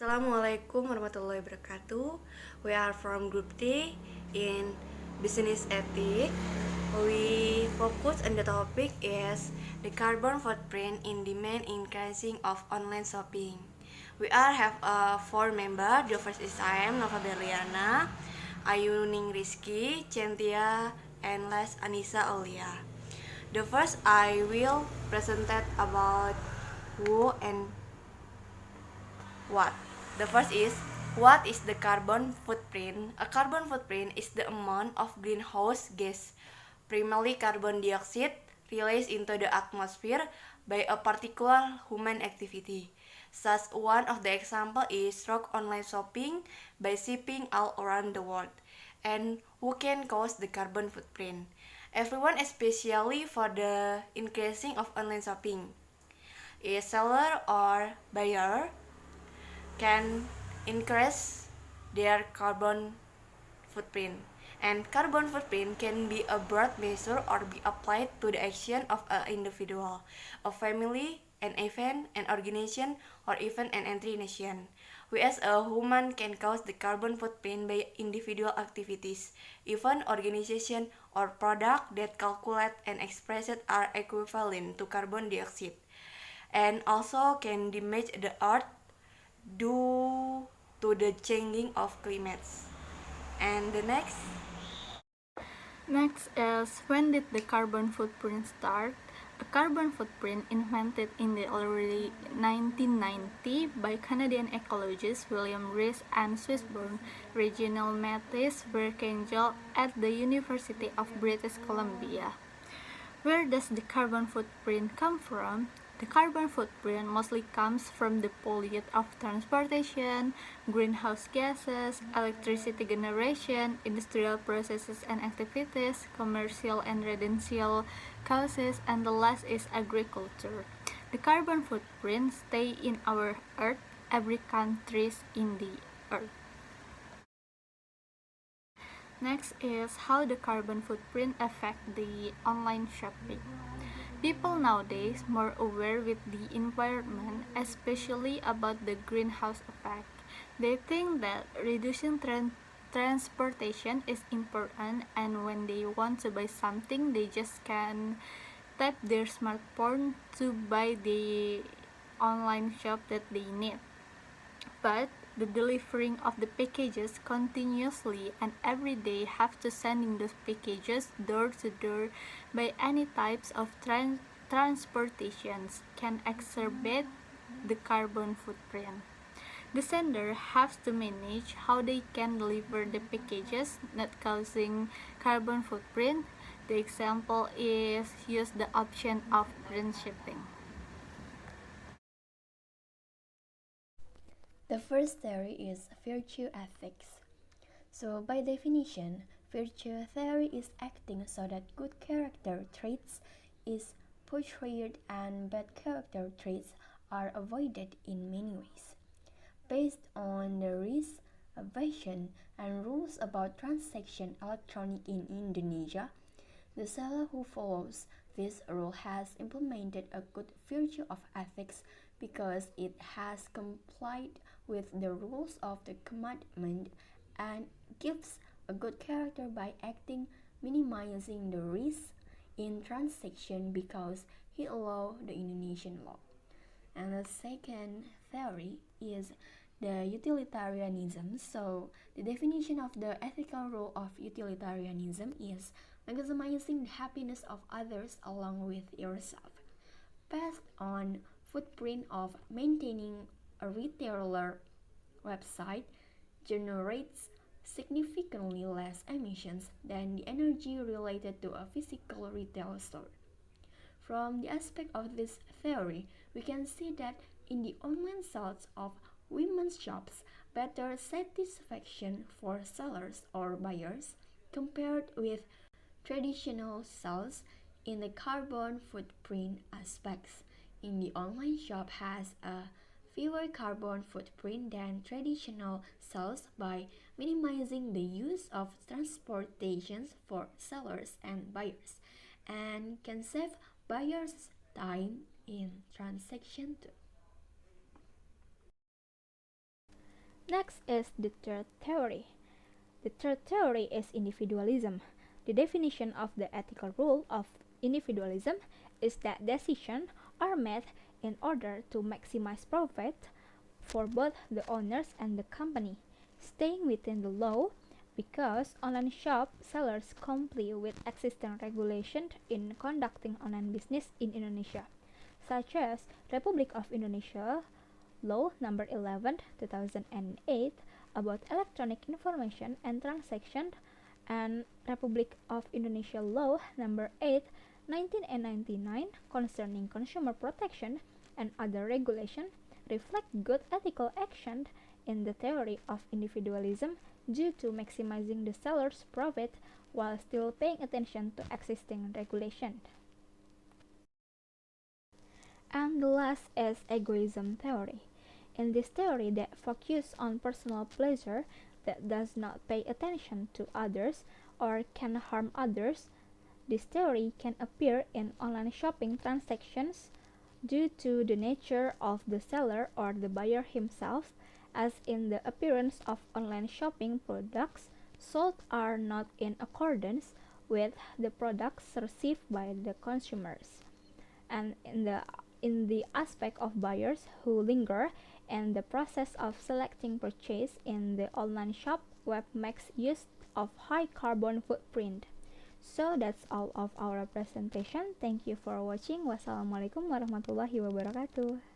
Assalamualaikum warahmatullahi wabarakatuh. We are from Group D in Business Ethics. We focus on the topic is the carbon footprint in demand increasing of online shopping. We are have four members. The first is I am Nova Berliana, Ayu Ning Rizky, Centia, and last Anissa Aulia. The first I will present about who and what. The first is, what is the carbon footprint? A carbon footprint is the amount of greenhouse gas, primarily carbon dioxide, released into the atmosphere by a particular human activity. Such one of the example is rock online shopping by shipping all around the world. And who can cause the carbon footprint? Everyone, especially for the increasing of online shopping. A seller or buyer can increase their carbon footprint. And carbon footprint can be a broad measure or be applied to the action of an individual, a family, an event, an organization, or even an entire nation. We as a human can cause the carbon footprint by individual activities, even organization or product that calculate and express it are equivalent to carbon dioxide, and also can damage the earth due to the changing of climates. And the Next is, when did the carbon footprint start? A carbon footprint invented in the early 1990 by Canadian ecologists William Rees and Swiss-born Reginald Matthijs Berkendahl at the University of British Columbia. Where does the carbon footprint come from? The carbon footprint mostly comes from the pollution of transportation, greenhouse gases, electricity generation, industrial processes and activities, commercial and residential causes, and the last is agriculture. The carbon footprint stay in our earth, every countries in the earth. Next is how the carbon footprint affect the online shopping. People nowadays more aware with the environment, especially about the greenhouse effect. They think that reducing transportation is important, and when they want to buy something, they just can tap their smartphone to buy the online shop that they need. But the delivering of the packages continuously and every day have to sending those packages door to door by any types of transportations can exacerbate the carbon footprint. The sender has to manage how they can deliver the packages not causing carbon footprint. The example is use the option of green shipping. The first theory is virtue ethics. So, by definition, virtue theory is acting so that good character traits is portrayed and bad character traits are avoided in many ways. Based on the risk aversion and rules about transaction electronic in Indonesia, the seller who follows this rule has implemented a good virtue of ethics because it has complied with the rules of the commandment and gives a good character by acting minimizing the risk in transaction because he allows the Indonesian law. And the second theory is the utilitarianism. So, the definition of the ethical rule of utilitarianism is maximizing the happiness of others along with yourself. Based on footprint of maintaining a retailer website generates significantly less emissions than the energy related to a physical retail store. From the aspect of this theory, we can see that in the online sales of women's shops, better satisfaction for sellers or buyers compared with traditional sales in the carbon footprint aspects. In the online shop has a fewer carbon footprint than traditional sales by minimizing the use of transportations for sellers and buyers and can save buyers time in transaction too. Next is the third theory. The third theory is individualism. The definition of the ethical rule of individualism is that decisions are made in order to maximize profit for both the owners and the company, staying within the law because online shop sellers comply with existing regulations in conducting online business in Indonesia, such as Republic of Indonesia Law Number 11, 2008 about electronic information and transaction, and Republic of Indonesia Law Number 8, 1999 concerning consumer protection and other regulation reflect good ethical action in the theory of individualism due to maximizing the seller's profit while still paying attention to existing regulation. And the last is egoism theory. In this theory that focuses on personal pleasure that does not pay attention to others or can harm others, this theory can appear in online shopping transactions due to the nature of the seller or the buyer himself, as in the appearance of online shopping products sold are not in accordance with the products received by the consumers, and in the aspect of buyers who linger and the process of selecting purchase in the online shop web makes use of high carbon footprint. So that's all of our presentation. Thank you for watching. Wassalamualaikum warahmatullahi wabarakatuh.